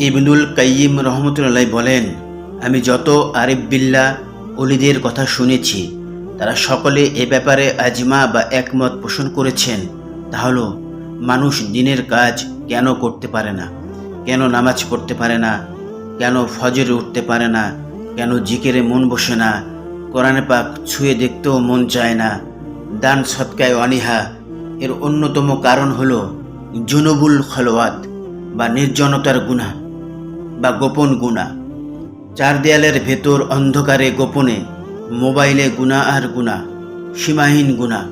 ইবনুল কাইয়িম রহমতুল্লাহ বলেন, আমি যত আরিফ বিল্লাহ ওলিদের কথা শুনেছি তারা সকলে এ ব্যাপারে আজমা বা একমত পোষণ করেছেন। তা হলো, মানুষ দিনের কাজ কেন করতে পারে না, কেন নামাজ পড়তে পারে না, কেন ফজরে উঠতে পারে না, কেন জিকিরে মন বসে না, কোরআনে পাক ছুঁয়ে দেখতেও মন চায় না, দান সৎকায় অনীহা, এর অন্যতম কারণ হলো জুনুবুল খলওয়াত বা নির্জনতার গুনাহ বা গোপন গুনাহ। চার দেয়ালের ভেতর অন্ধকারে গোপনে, মোবাইলে গুনাহ আর গুনাহ, সীমাহীন গুনাহ।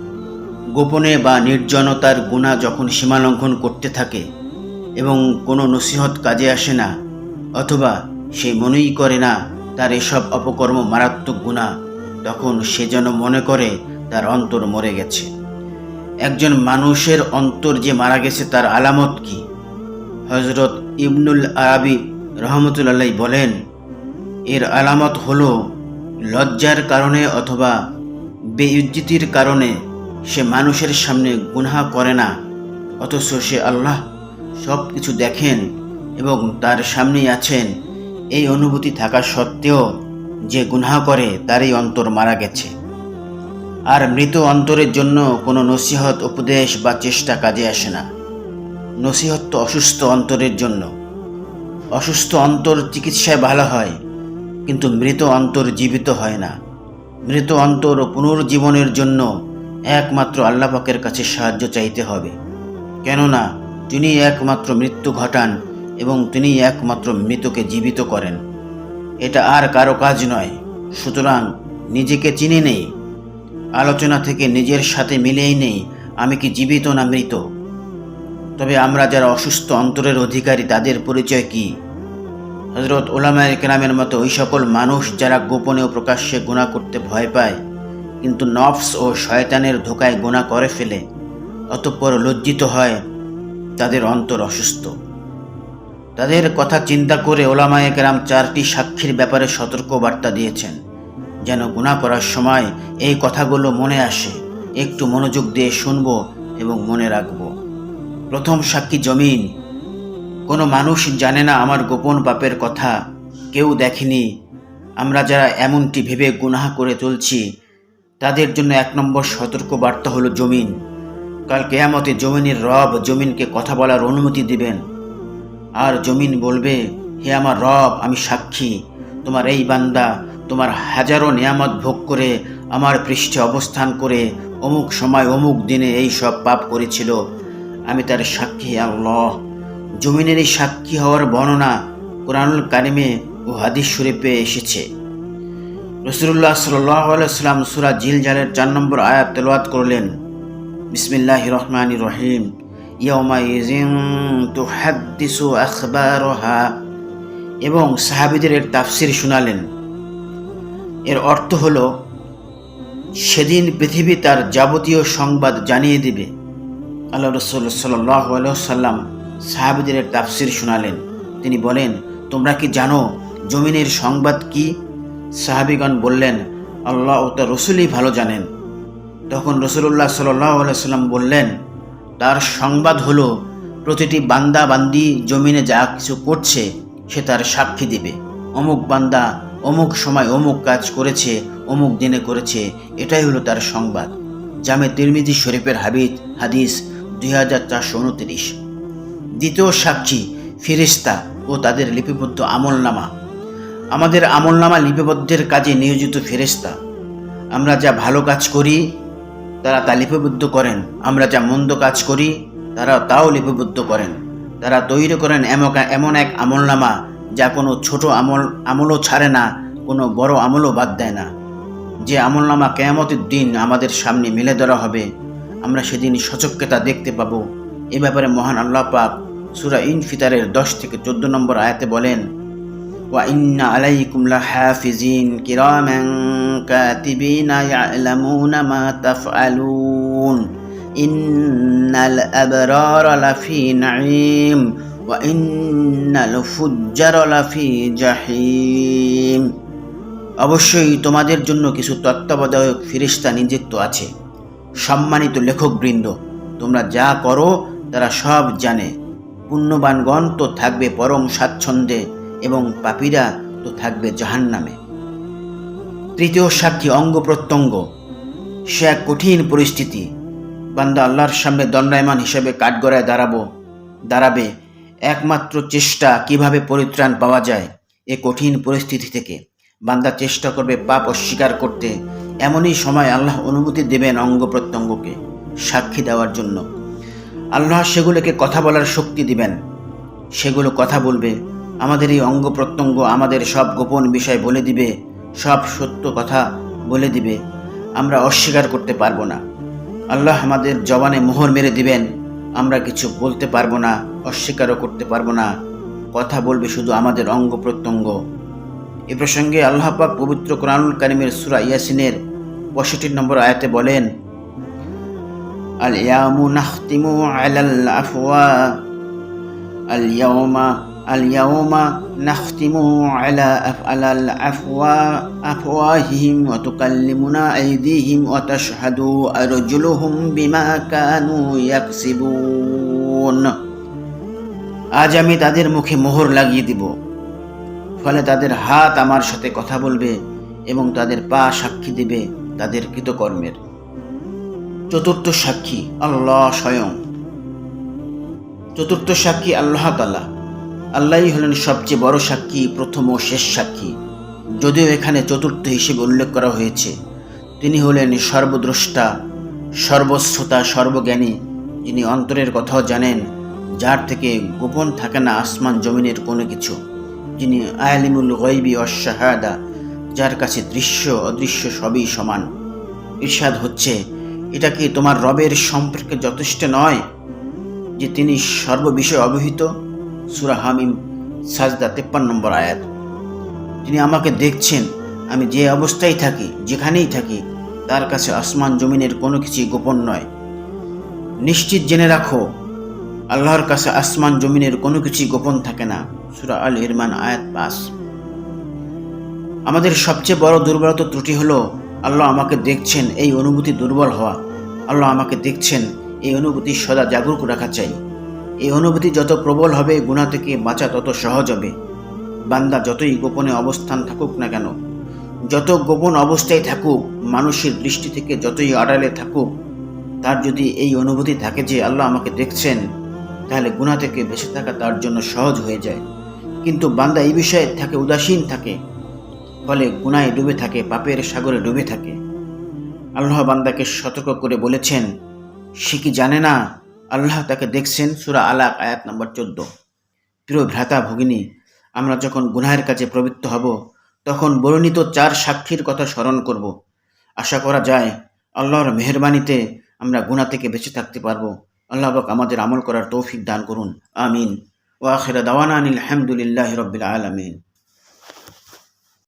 গোপনে বা নির্জনতার গুনাহ যখন সীমালঙ্ঘন করতে থাকে এবং কোনো নসিহত কাজে আসে না, অথবা সে মনেই করে না তার এসব অপকর্ম মারাত্মক গুনাহ, তখন সে যেন মনে করে তার অন্তর মরে গেছে। একজন মানুষের অন্তর যে মারা গেছে তার আলামত কি? হযরত ইবনুল আরাবী রহমতুল্লাহ বলেন, এর আলামত হলো লজ্জার কারণে অথবা বেইজ্জতির কারণে সে মানুষের সামনে গুনাহ করে না, অথচ সে আল্লাহ সব কিছু দেখেন এবং তার সামনেই আছেন, এই অনুভূতি থাকা সত্ত্বেও যে গুনাহ করে তারই অন্তর মারা গেছে। আর মৃত অন্তরের জন্য কোনো নসিহত, উপদেশ বা চেষ্টা কাজে আসে না। নসিহত তো অসুস্থ অন্তরের জন্য। অসুস্থ অন্তর চিকিৎসায় ভালো হয়, কিন্তু মৃত অন্তর জীবিত হয় না। মৃত অন্তর পুনর্জীবনের জন্য একমাত্র আল্লাহ পাকের কাছে সাহায্য চাইতে হবে, কেননা তিনি একমাত্র মৃত্যু ঘটান এবং তিনি একমাত্র মৃতকে জীবিত করেন। এটা আর কারো কাজ নয়। সুতরাং নিজেকে চিনে নেই, আলোচনা থেকে নিজের সাথে মিলেই নেই আমি কি জীবিত না মৃত। তবে আমরা যারা অসুস্থ অন্তরের অধিকারী তাদের পরিচয় কি? হযরত উলামায়ে কেরামের মতো ওই সকল মানুষ যারা গোপনে ও প্রকাশ্যে গুনাহ করতে ভয় পায়, কিন্তু নফস ও শয়তানের ধোকায় গুনাহ করে ফেলে, অতঃপর লজ্জিত হয়, তাদের অন্তর অসুস্থ। তাদের কথা চিন্তা করে উলামায়ে কেরাম 4টি সাক্ষীর ব্যাপারে সতর্ক বার্তা দিয়েছেন, যেন গুনাহ করার সময় এই কথাগুলো মনে আসে, একটু মনোযোগ দিয়ে শুনব এবং মনে রাখব। প্রথম সাক্ষী জমিন। কোনো মানুষ জানে না আমার গোপন পাপের কথা, কেউ দেখেনি। আমরা যারা এমনটি ভেবে গুনাহ করে চলছি তাদের জন্য 1 নম্বর সতর্ক বার্তা হলো জমিন। কাল কিয়ামতে জমিনের রব জমিনকে কথা বলার অনুমতি দিবেন, আর জমিন বলবে, হে আমার রব, আমি সাক্ষী, তোমার এই বান্দা তোমার হাজারো নিয়ামত ভোগ করে আমার পৃষ্ঠে অবস্থান করে অমুক সময় অমুক দিনে এই সব পাপ করেছিল, আমি তার সাক্ষী আল্লাহ। জমিনের এই সাক্ষী হওয়ার বর্ণনা কোরআনুল কারিমে ও হাদিস শরীফে এসেছে। রাসূলুল্লাহ সাল্লাল্লাহু আলাইহি ওয়াসাল্লাম সূরা জিলজালের 4 নম্বর আয়াত তেলাওয়াত করলেন, বিসমিল্লাহির রহমানির রহিম, ইয়াউমাইযিন তুহাদ্দিসু আখবারহা, এবং সাহাবীদের এর তাফসীর শোনালেন। এর অর্থ হলো, সেদিন পৃথিবী তার যাবতীয় সংবাদ জানিয়ে দিবে। আল্লাহ রাসূল সাল্লাল্লাহু আলাইহি ওয়াসাল্লাম সাহাবীদের এর তাফসীর শোনালেন। তিনি বলেন, তোমরা কি জানো জমিনের সংবাদ কি? সাহাবীগণ বললেন, আল্লাহ ও তার রাসূলই ভালো জানেন। তখন রাসূলুল্লাহ সাল্লাল্লাহু আলাইহি ওয়াসাল্লাম বললেন, তার সংবাদ হলো, প্রতিটি বান্দা বান্দি জমিনে যা কিছু করছে সে তার সাক্ষী দিবে। অমুক বান্দা অমুক সময় অমুক কাজ করেছে, অমুক দিনে করেছে, এটাই হলো তার সংবাদ। জামে তিরমিজি শরীফের হাদিস 2429। দ্বিতীয় সাক্ষী ফেরেশতা ও তাদের লিপিবদ্ধ আমলনামা। আমাদের আমলনামা লিপিবদ্ধের কাজে নিয়োজিত ফেরেশতা। আমরা যা ভালো কাজ করি তারা তা লিপিবদ্ধ করেন, আমরা যা মন্দ কাজ করি তারা তাও লিপিবদ্ধ করেন। তারা তৈরি করেন এমন এক আমলনামা যা কোনো ছোট আমলও ছাড়ে না, কোনো বড় আমলও বাদ দেয় না। যে আমলনামা কিয়ামতের দিন আমাদের সামনে মেলে ধরা হবে, আমরা সেদিন সচক্ষে তা দেখতে পাবো। এ ব্যাপারে মহান আল্লাহ পাক সূরা ইনফিতারের 10 থেকে 14 নম্বর আয়াতে বলেন, ওয়া ইন্না আলাইকুম লাহাফিজিন কিরামান কাতিবিনা ইয়ালামুনা মা তাফআলুন ইন্নাল আবরারা লাফি নাঈম ওয়া ইন্নাল ফুজ্জারা লাফি জাহিম। অবশ্যই তোমাদের জন্য কিছু তত্ত্বাবধায়ক ফেরেশতা নিযুক্ত আছে। সম্মানিত লেখকবৃন্দ, তোমরা যা করো তারা সব জানে। পুণ্যবানগণ তো থাকবে পরম স্বাচ্ছন্দ্যে এবং পাপীরা তো থাকবে জাহান্নামে। তৃতীয় সাক্ষী অঙ্গ প্রত্যঙ্গ। সে এক কঠিন পরিস্থিতি। বান্দা আল্লাহর সামনে দণ্ডায়মান হিসেবে কাঠগড়ায় দাঁড়াবে। একমাত্র চেষ্টা কিভাবে পরিত্রাণ পাওয়া যায় এ কঠিন পরিস্থিতি থেকে। বান্দা চেষ্টা করবে পাপ অস্বীকার করতে। এমনই সময় আল্লাহ অনুমতি দেবেন অঙ্গ প্রত্যঙ্গকে সাক্ষী দেওয়ার জন্য। আল্লাহ সেগুলোকে কথা বলার শক্তি দিবেন। সেগুলো কথা বলবে। আমাদের এই অঙ্গ প্রত্যঙ্গ আমাদের সব গোপন বিষয় বলে দিবে, সব সত্য কথা বলে দিবে। আমরা অস্বীকার করতে পারবো না। আল্লাহ আমাদের জবানে মোহর মেরে দিবেন। আমরা কিছু বলতে পারবো না, অস্বীকারও করতে পারবো না। কথা বলবে শুধু আমাদের অঙ্গ প্রত্যঙ্গ। এ প্রসঙ্গে আল্লাহ পাক পবিত্র কোরআনুল কারীমের সূরা ইয়াসিনের 65 নম্বর আয়াতে বলেন, আল-ইয়াউমা নাখতিমু আলাল আফওয়া আল-ইয়াউমা নাখতিমু আলাল আফওয়াহিহিম ওয়া তুকাল্লিমুনা আইদিহিম ওয়া তাশহাদু আরজুলুহুম বিমা কানু ইয়াকসিবুন। আজ আমি তাদের মুখে মোহর লাগিয়ে দিব, ফলে তাদের হাত আমার সাথে কথা বলবে এবং তাদের পা সাক্ষী দেবে তাদের কৃতকর্মের। চতুর্থ সাক্ষী আল্লাহ স্বয়ং। চতুর্থ সাক্ষী আল্লাহ তাআলা। আল্লাহই হলেন সবচেয়ে বড় সাক্ষী, প্রথম ও শেষ সাক্ষী। যদিও এখানে চতুর্থ হিসেবে উল্লেখ করা হয়েছে। তিনি হলেন সর্বদ্রষ্টা, সর্বশ্রোতা, সর্বজ্ঞানী, যিনি অন্তরের কথাও জানেন, যার থেকে গোপন থাকে না আসমান জমিনের কোনো কিছু, যিনি আলিমুল গায়বি ওয়াশ শাহাদা, যার কাছে দৃশ্য অদৃশ্য সবই সমান। ইরশাদ হচ্ছে, এটা কি তোমার রবের সম্পর্কে যথেষ্ট নয় যে তিনি সর্ববিষয়ে অবহিত? সূরা হামিম সাজদা 53 নম্বর আয়াত। তিনি আমাকে দেখছেন, আমি যে অবস্থায় থাকি, যেখানেই থাকি, তার কাছে আসমান জমিনের কোনো কিছুই গোপন নয়। নিশ্চিত জেনে রাখো, আল্লাহর কাছে আসমান জমিনের কোনো কিছুই গোপন থাকে না। সূরা আল ইরমান আয়াত 5। আমাদের সবচেয়ে বড় দুর্বলতা ত্রুটি হলো আল্লাহ আমাকে দেখছেন এই অনুভূতি দুর্বল হওয়া। আল্লাহ আমাকে দেখছেন এই অনুভূতি সদা জাগরুক রাখা চাই। এই অনুভূতি যত প্রবল হবে, গুনাহ থেকে বাঁচা তত সহজ হবে। বান্দা যতই গোপনে অবস্থান থাকুক না কেন, যত গোপন অবস্থায় থাকুক, মানুষের দৃষ্টি থেকে যতই আড়ালে থাকুক, তার যদি এই অনুভূতি থাকে যে আল্লাহ আমাকে দেখছেন, তাহলে গুনাহ থেকে বেঁচে থাকা তার জন্য সহজ হয়ে যায়। কিন্তু বান্দা এই বিষয়ে থাকে উদাসীন থাকে, ফলে গুনাহে ডুবে থাকে, পাপের সাগরে ডুবে থাকে। আল্লাহ বান্দাকে সতর্ক করে বলেছেন, সে কি জানে না আল্লাহ তাকে দেখছেন? সূরা আলাক আয়াত নম্বর 14। প্রিয় ভ্রাতা ভগিনী, আমরা যখন গুনাহের কাছে প্রবৃত্ত হব, তখন বর্ণিত 4 সাক্ষীর কথা স্মরণ করব। আশা করা যায় আল্লাহর মেহেরবানিতে আমরা গুনাহ থেকে বেঁচে থাকতে পারবো। আল্লাহ পাক আমাদের আমল করার তৌফিক দান করুন। আমিন। ওয়া আখিরা দাওয়ানা আনিল হামদুলিল্লাহি রাব্বিল আলামিন।